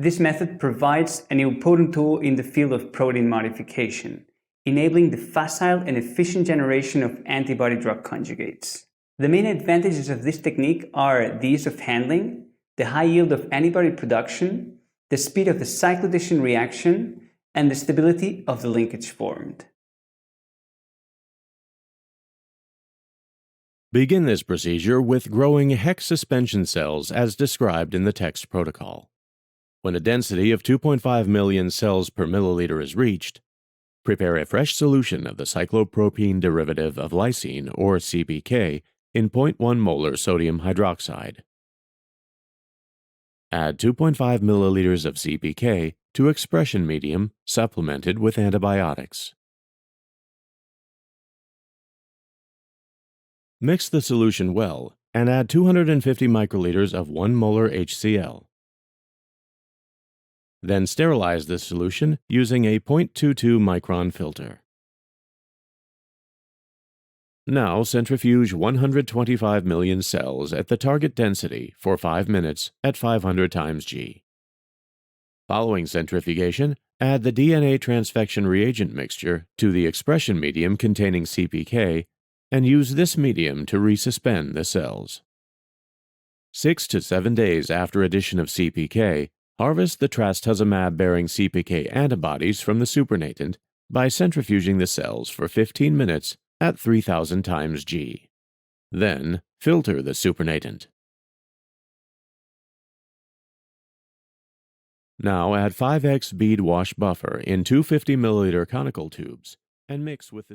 This method provides a new potent tool in the field of protein modification, enabling the facile and efficient generation of antibody-drug conjugates. The main advantages of this technique are the ease of handling, the high yield of antibody production, the speed of the cyclodation reaction, and the stability of the linkage formed. Begin this procedure with growing hex suspension cells as described in the text protocol. When a density of 2.5 million cells per milliliter is reached, prepare a fresh solution of the cyclopropene derivative of lysine, or CPK, in 0.1 molar sodium hydroxide. Add 2.5 milliliters of CPK to expression medium supplemented with antibiotics. Mix the solution well and add 250 microliters of 1 molar HCl. Then sterilize this solution using a 0.22 micron filter. Now centrifuge 125 million cells at the target density for 5 minutes at 500 times G. Following centrifugation, add the DNA transfection reagent mixture to the expression medium containing CPK and use this medium to resuspend the cells. 6 to 7 days after addition of CPK, harvest the trastuzumab-bearing CPK antibodies from the supernatant by centrifuging the cells for 15 minutes at 3000 times G. Then, filter the supernatant. Now add 5x bead wash buffer in 250 milliliter conical tubes and mix with the